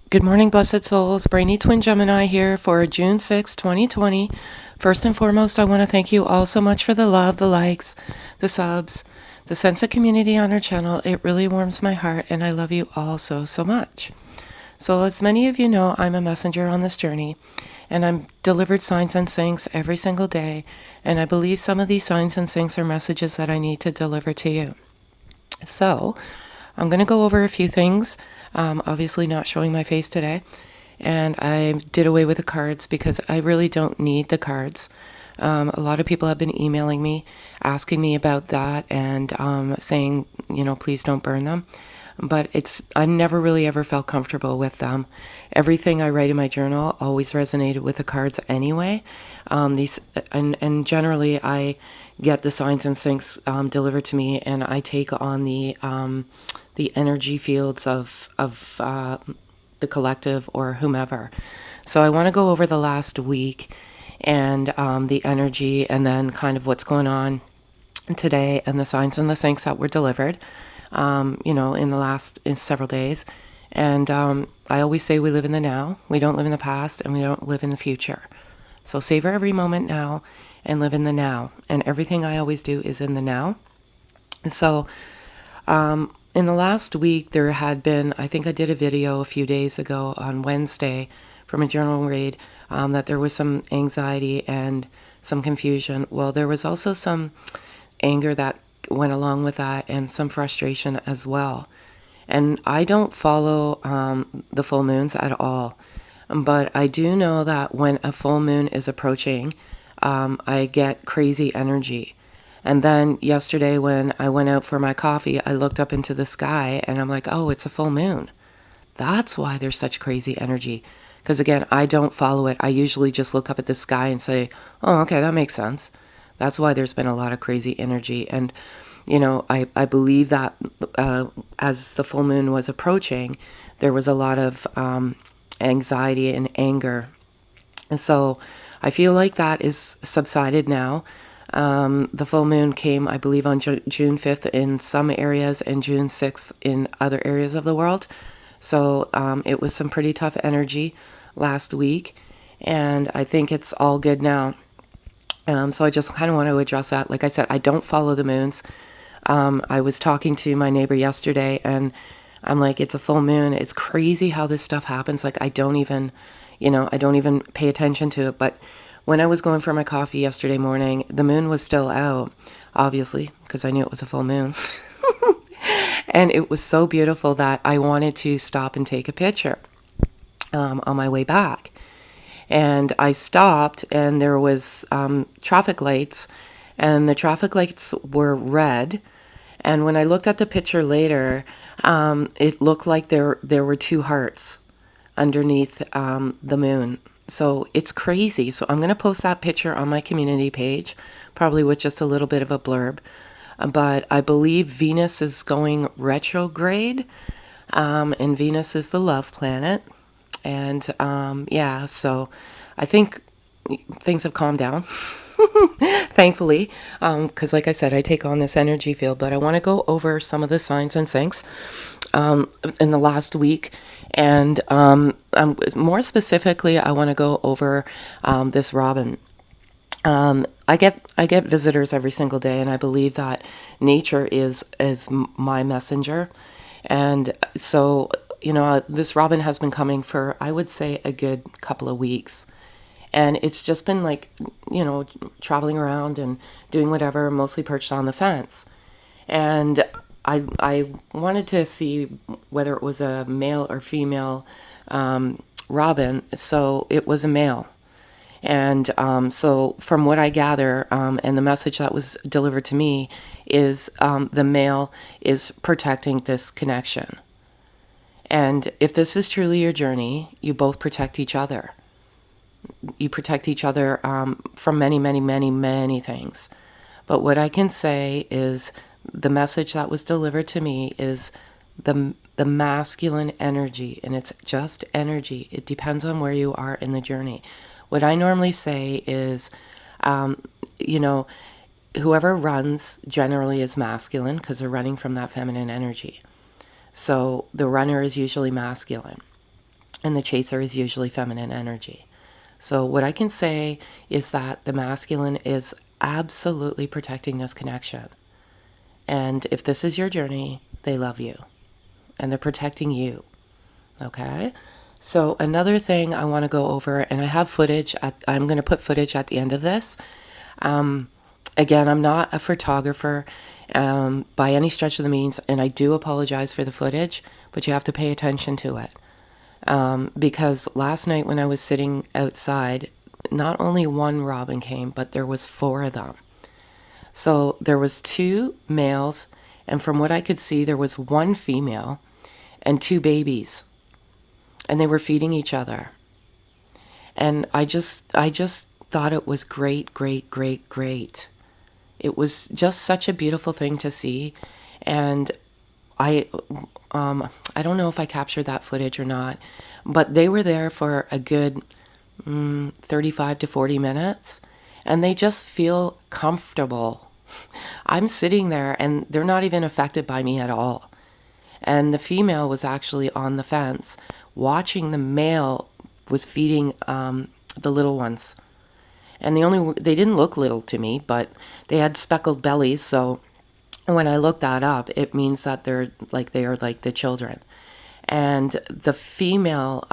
Good morning, blessed souls. Brainy Twin Gemini here for June 6, 2020. First and foremost, I want to thank you all so much for the love, the likes, the subs, the sense of community on our channel. It really warms my heart, and I love you all so, so much. So as many of you know, I'm a messenger on this journey, and I'm delivered signs and syncs every single day, and I believe some of these signs and syncs are messages that I need to deliver to you. So I'm going to go over a few things. Obviously not showing my face today. And I did away with the cards because I really don't need the cards. A lot of people have been emailing me, asking me about that and saying, please don't burn them. But I never really ever felt comfortable with them. Everything I write in my journal always resonated with the cards anyway. And generally I get the signs and syncs delivered to me, and I take on the energy fields of the collective or whomever. So I want to go over the last week and the energy, and then kind of what's going on today and the signs and the syncs that were delivered, in several days. And I always say we live in the now. We don't live in the past, and we don't live in the future. So savor every moment now and live in the now. And everything I always do is in the now. And so in the last week, there had been, I think I did a video a few days ago on Wednesday from a journal read, that there was some anxiety and some confusion. Well, there was also some anger that went along with that, and some frustration as well. And I don't follow the full moons at all. But I do know that when a full moon is approaching, I get crazy energy. And then yesterday when I went out for my coffee, I looked up into the sky and I'm like, oh, it's a full moon. That's why there's such crazy energy. Because again, I don't follow it. I usually just look up at the sky and say, oh, okay, that makes sense. That's why there's been a lot of crazy energy. And, I believe that as the full moon was approaching, there was a lot of anxiety and anger. And so I feel like that is subsided now. The full moon came, I believe, on June 5th in some areas and June 6th in other areas of the world. So it was some pretty tough energy last week, and I think it's all good now. So I just kind of want to address that. Like I said, I don't follow the moons. I was talking to my neighbor yesterday, and I'm like, it's a full moon. It's crazy how this stuff happens. Like I don't even pay attention to it. But when I was going for my coffee yesterday morning, the moon was still out, obviously, because I knew it was a full moon. And it was so beautiful that I wanted to stop and take a picture on my way back. And I stopped, and there was traffic lights, and the traffic lights were red. And when I looked at the picture later, it looked like there were two hearts underneath the moon. So it's crazy. So I'm going to post that picture on my community page, probably with just a little bit of a blurb. But I believe Venus is going retrograde, and Venus is the love planet. And so I think things have calmed down, thankfully, because like I said, I take on this energy field. But I want to go over some of the signs and syncs in the last week. And more specifically, I want to go over this robin. I get visitors every single day, and I believe that nature is my messenger. And so, this robin has been coming for, I would say, a good couple of weeks. And it's just been like, traveling around and doing whatever, mostly perched on the fence. And I wanted to see whether it was a male or female robin. So it was a male. And so from what I gather, and the message that was delivered to me is the male is protecting this connection. And if this is truly your journey, you both protect each other. You protect each other from many, many, many, many things. But what I can say is the message that was delivered to me is the masculine energy, and it's just energy. It depends on where you are in the journey. What I normally say is, whoever runs generally is masculine because they're running from that feminine energy. So the runner is usually masculine. and the chaser is usually feminine energy. So what I can say is that the masculine is absolutely protecting this connection. And if this is your journey, they love you and they're protecting you. Okay? So another thing I want to go over, and I have footage, I'm going to put footage at the end of this. Again, I'm not a photographer by any stretch of the means, and I do apologize for the footage, but you have to pay attention to it. Because last night when I was sitting outside, not only one robin came, but there was 4 of them. So there was 2 males, and from what I could see, there was 1 female and 2 babies. And they were feeding each other. And I just thought it was great, great, great, great. It was just such a beautiful thing to see. And I don't know if I captured that footage or not, but they were there for a good 35 to 40 minutes, and they just feel comfortable. I'm sitting there, and they're not even affected by me at all. And the female was actually on the fence, watching the male was feeding the little ones. And they didn't look little to me, but they had speckled bellies, so when I looked that up, it means that they are like the children. And the female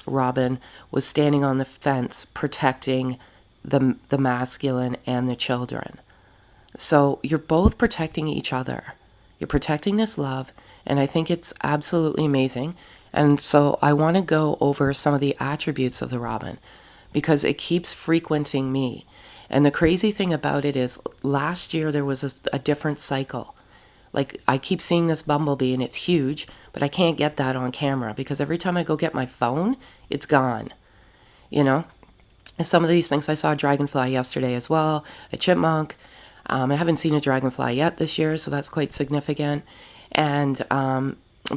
robin was standing on the fence protecting the masculine and the children. So you're both protecting each other. You're protecting this love, and I think it's absolutely amazing. And so I want to go over some of the attributes of the robin because it keeps frequenting me. And the crazy thing about it is last year there was a different cycle. Like I keep seeing this bumblebee and it's huge, but I can't get that on camera because every time I go get my phone, it's gone. You know? And some of these things, I saw a dragonfly yesterday as well, a chipmunk. I haven't seen a dragonfly yet this year, so that's quite significant. And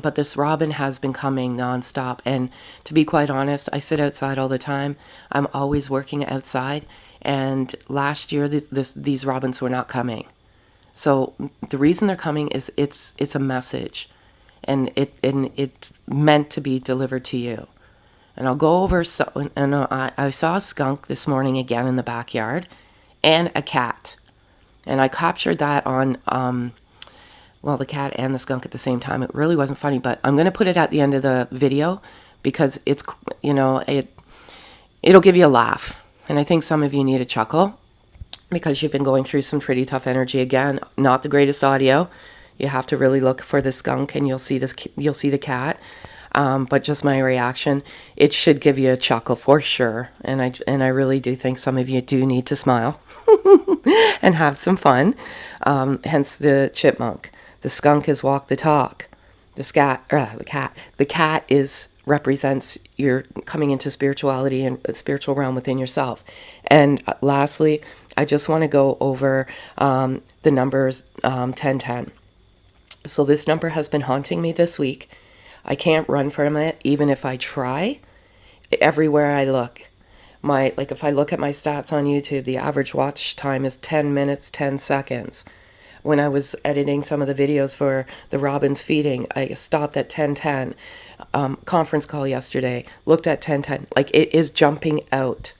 but this robin has been coming nonstop. And to be quite honest, I sit outside all the time. I'm always working outside. And last year, these robins were not coming. So the reason they're coming is it's a message, and it's meant to be delivered to you. And I'll go over. I saw a skunk this morning again in the backyard, and a cat, and I captured that on. Well, the cat and the skunk at the same time. It really wasn't funny, but I'm going to put it at the end of the video because it's, it'll give you a laugh. And I think some of you need a chuckle because you've been going through some pretty tough energy. Again, not the greatest audio. You have to really look for the skunk and you'll see the cat. But just my reaction, it should give you a chuckle for sure. And I really do think some of you do need to smile and have some fun. Hence the chipmunk. The skunk is walk the talk. The cat represents your coming into spirituality and a spiritual realm within yourself. And lastly, I just want to go over the numbers 1010. So this number has been haunting me this week. I can't run from it, even if I try. Everywhere I look, if I look at my stats on YouTube, the average watch time is 10 minutes, 10 seconds. When I was editing some of the videos for the robins feeding, I stopped at 10:10. Conference call yesterday, looked at 10:10. Like it is jumping out.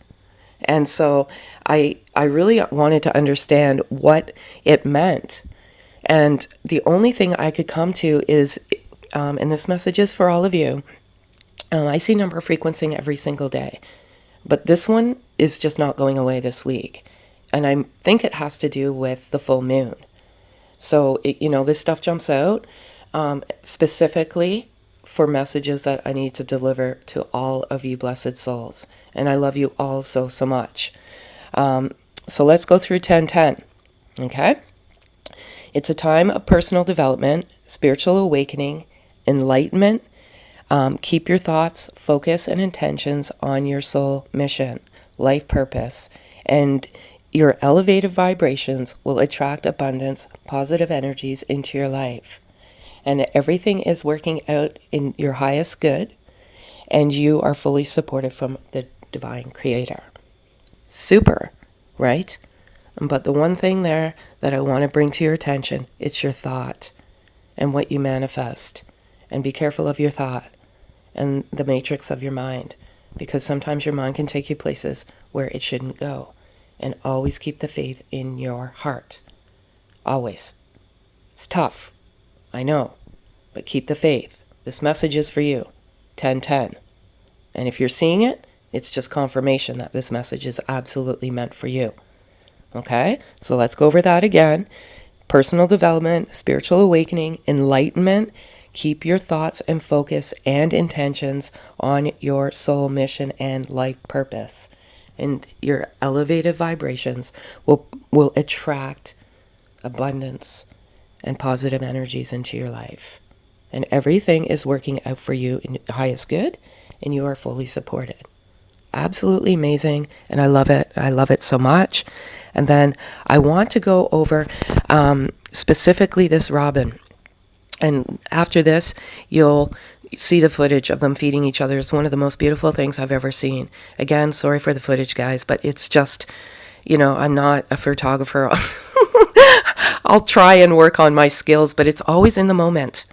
And so I really wanted to understand what it meant. And the only thing I could come to is, and this message is for all of you, I see number frequencing every single day. But this one is just not going away this week. And I think it has to do with the full moon. So, this stuff jumps out specifically for messages that I need to deliver to all of you blessed souls. And I love you all so, so much. So let's go through 1010, okay? It's a time of personal development, spiritual awakening, enlightenment. Keep your thoughts, focus, and intentions on your soul mission, life purpose, and your elevated vibrations will attract abundance, positive energies into your life. And everything is working out in your highest good, and you are fully supported from the divine creator. Super, right? But the one thing there that I want to bring to your attention, it's your thought and what you manifest. And be careful of your thought. and the matrix of your mind, because sometimes your mind can take you places where it shouldn't go. And always keep the faith in your heart. Always. It's tough, I know, but keep the faith. This message is for you. 10-10. And if you're seeing it, it's just confirmation that this message is absolutely meant for you. Okay? So let's go over that again. Personal development, spiritual awakening, enlightenment. Keep your thoughts and focus and intentions on your soul mission and life purpose. And your elevated vibrations will attract abundance and positive energies into your life. And everything is working out for you in the highest good, and you are fully supported. Absolutely amazing, and I love it. I love it so much. And then I want to go over specifically this robin. And after this, you'll see the footage of them feeding each other. It's one of the most beautiful things I've ever seen. Again, sorry for the footage, guys, but it's just, I'm not a photographer. I'll try and work on my skills, but it's always in the moment.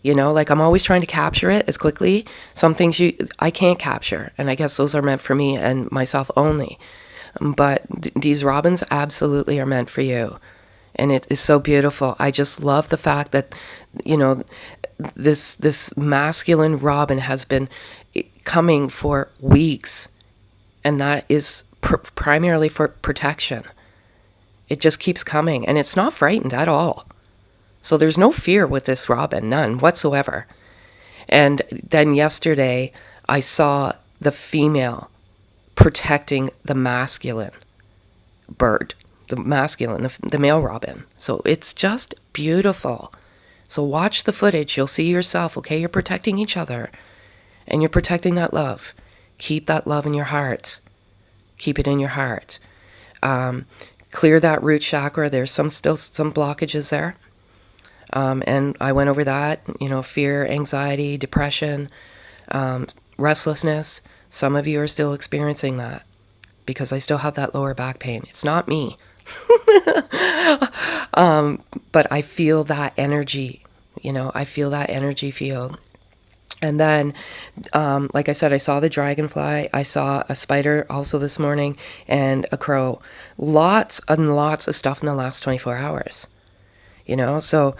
I'm always trying to capture it as quickly. Some things I can't capture, and I guess those are meant for me and myself only. But these robins absolutely are meant for you. And it is so beautiful. I just love the fact that, this masculine robin has been coming for weeks. And that is primarily for protection. It just keeps coming. And it's not frightened at all. So there's no fear with this robin, none whatsoever. And then yesterday, I saw the female protecting the masculine bird, the male robin. So it's just beautiful. So watch the footage. You'll see yourself, okay? You're protecting each other, and you're protecting that love. Keep that love in your heart. Keep it in your heart. Clear that root chakra. There's still some blockages there. And I went over that, fear, anxiety, depression, restlessness. Some of you are still experiencing that because I still have that lower back pain. It's not me. But I feel that energy, I feel that energy field. And then, like I said, I saw the dragonfly. I saw a spider also this morning and a crow. Lots and lots of stuff in the last 24 hours. So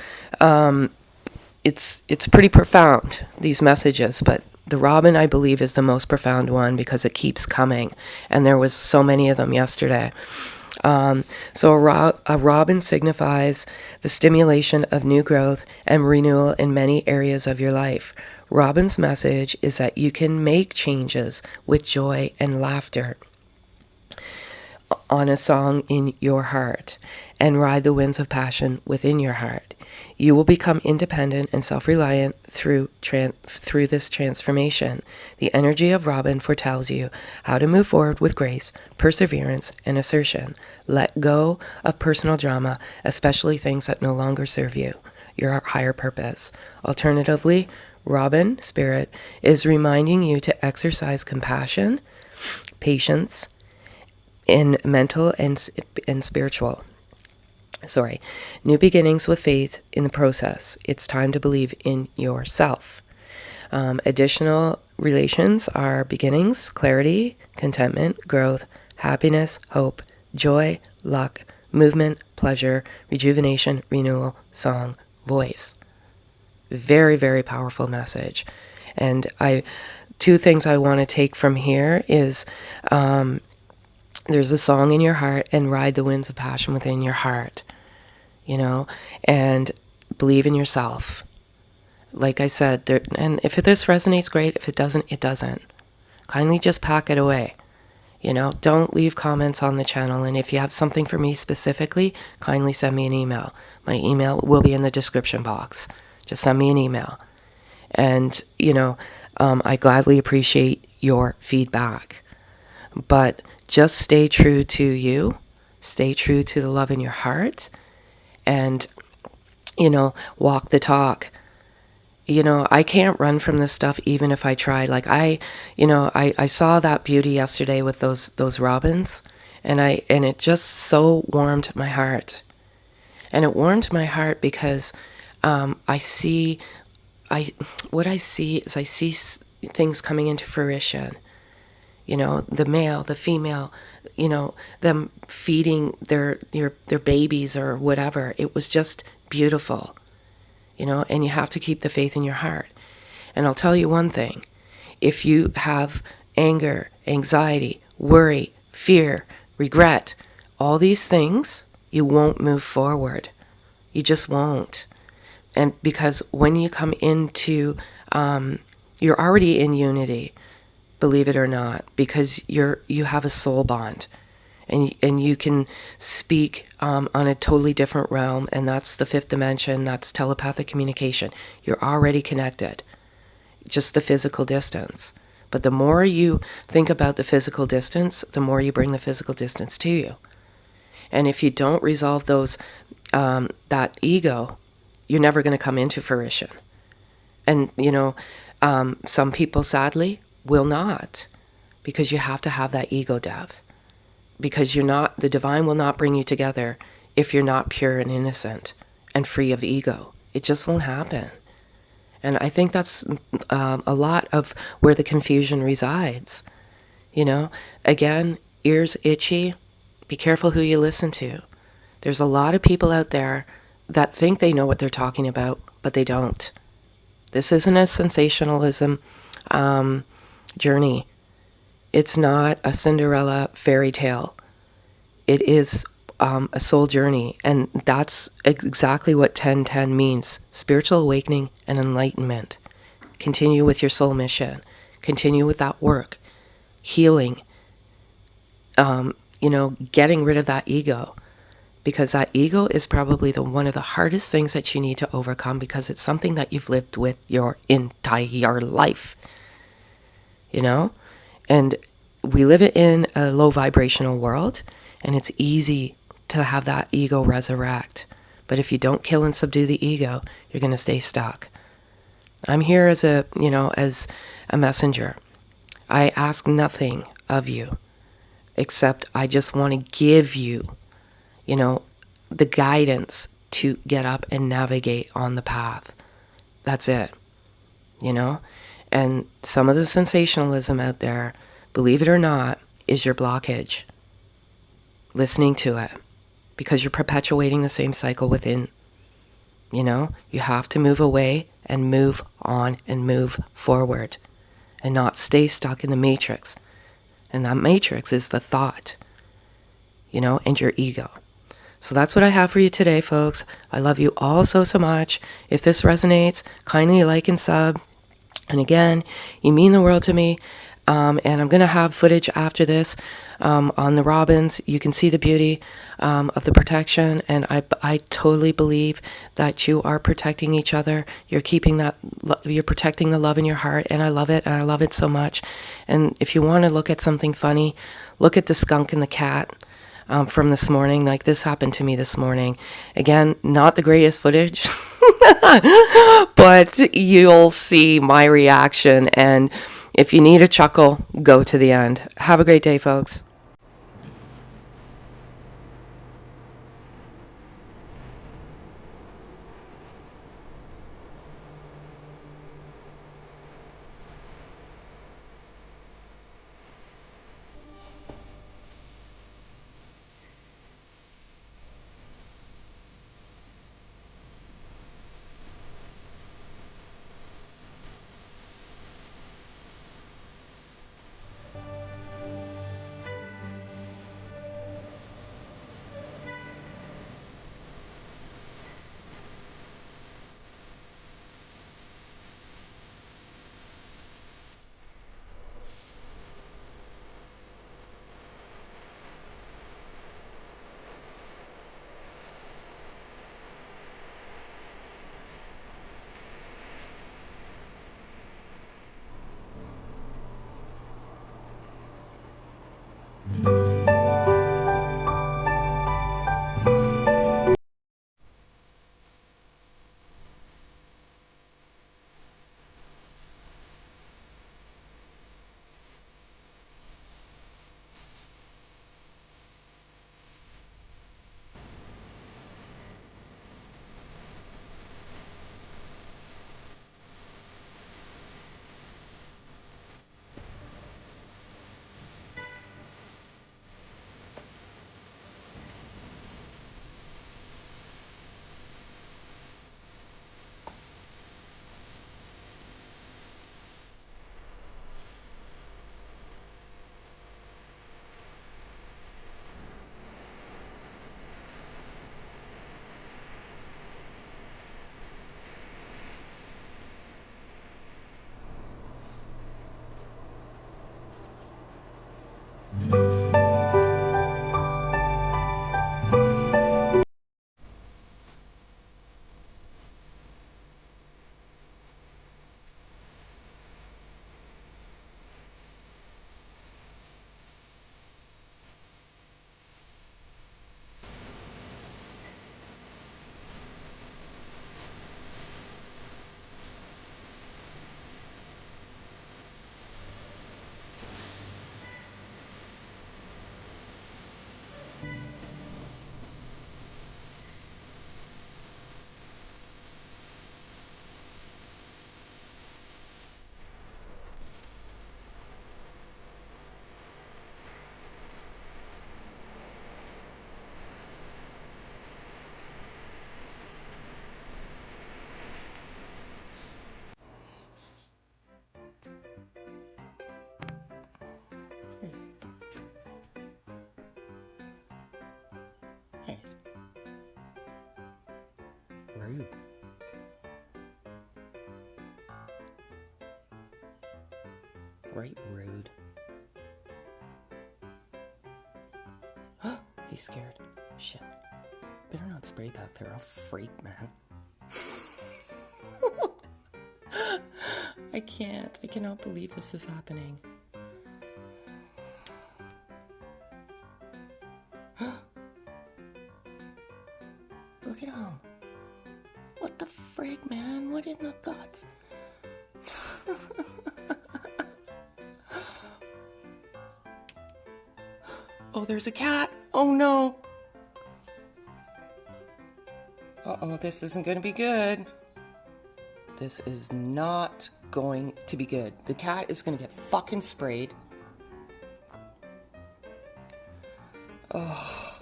it's pretty profound, these messages, but the robin, I believe, is the most profound one because it keeps coming, and there was so many of them yesterday. So a robin signifies the stimulation of new growth and renewal in many areas of your life. Robin's message is that you can make changes with joy and laughter on a song in your heart and ride the winds of passion within your heart. You will become independent and self-reliant through this transformation. The energy of Robin foretells you how to move forward with grace, perseverance, and assertion. Let go of personal drama, especially things that no longer serve you, your higher purpose. Alternatively, Robin Spirit is reminding you to exercise compassion, patience, in mental and spiritual. New beginnings with faith in the process. It's time to believe in yourself. Additional relations are beginnings, clarity, contentment, growth, happiness, hope, joy, luck, movement, pleasure, rejuvenation, renewal, song, voice. Very, very powerful message. And two things I want to take from here is there's a song in your heart and ride the winds of passion within your heart, and believe in yourself. Like I said, and if this resonates, great. If it doesn't, it doesn't. Kindly just pack it away. Don't leave comments on the channel. And if you have something for me specifically, kindly send me an email. My email will be in the description box. Just send me an email. And, I gladly appreciate your feedback. But just stay true to you. Stay true to the love in your heart. And, walk the talk. I can't run from this stuff even if I try. Like I saw that beauty yesterday with those robins, and it just so warmed my heart. And it warmed my heart because I see things coming into fruition. The male, the female, them feeding their babies or whatever. It was just beautiful, and you have to keep the faith in your heart. And I'll tell you one thing. If you have anger, anxiety, worry, fear, regret, all these things, you won't move forward. You just won't. And because when you come into, you're already in unity, believe it or not, because you have a soul bond, and you can speak on a totally different realm, and that's the fifth dimension. That's telepathic communication. You're already connected, just the physical distance. But the more you think about the physical distance, the more you bring the physical distance to you. And if you don't resolve those, that ego, you're never going to come into fruition. And, some people, sadly, will not, because you have to have that ego death. Because the divine will not bring you together if you're not pure and innocent and free of ego. It just won't happen. And I think that's a lot of where the confusion resides. Again, ears itchy, be careful who you listen to. There's a lot of people out there that think they know what they're talking about, but they don't. This isn't a sensationalism journey. It's not a Cinderella fairy tale. It is a soul journey, and that's exactly what 1010 means. Spiritual awakening and enlightenment. Continue with your soul mission. Continue with that work. Healing. Getting rid of that ego. Because that ego is probably one of the hardest things that you need to overcome, because it's something that you've lived with your entire life. And we live in a low vibrational world, and it's easy to have that ego resurrect. But if you don't kill and subdue the ego, you're going to stay stuck. I'm here as a messenger. I ask nothing of you, except I just want to give you, the guidance to get up and navigate on the path. That's it. And some of the sensationalism out there, believe it or not, is your blockage. Listening to it, because you're perpetuating the same cycle within. You have to move away and move on and move forward, and not stay stuck in the matrix. And that matrix is the thought, and your ego. So that's what I have for you today, folks. I love you all so much. If this resonates, kindly like and sub. And again, you mean the world to me. And I'm going to have footage after this on the robins. You can see the beauty of the protection. And I totally believe that you are protecting each other. You're you're protecting the love in your heart. And I love it. And I love it so much. And if you want to look at something funny, look at the skunk and the cat. From this morning. Like, this happened to me this morning. Again, not the greatest footage, but you'll see my reaction. And if you need a chuckle, go to the end. Have a great day, folks. rude. Right, rude. He's scared. Shit. Better not spray back there. I'll freak, man. I can't. I cannot believe this is happening. Look at him. What the frig, man? What in the guts? Oh, there's a cat. Oh, no. Uh-oh, this isn't going to be good. This is not going to be good. The cat is going to get fucking sprayed. Oh,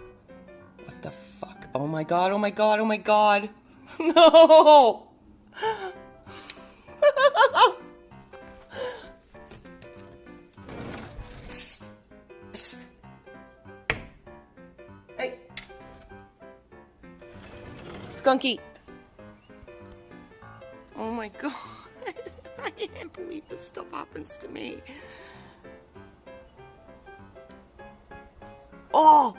what the fuck? Oh my god, oh my god, oh my god. No! Hey. Skunky. Oh my god. I can't believe this stuff happens to me. Oh!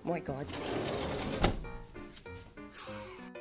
My god.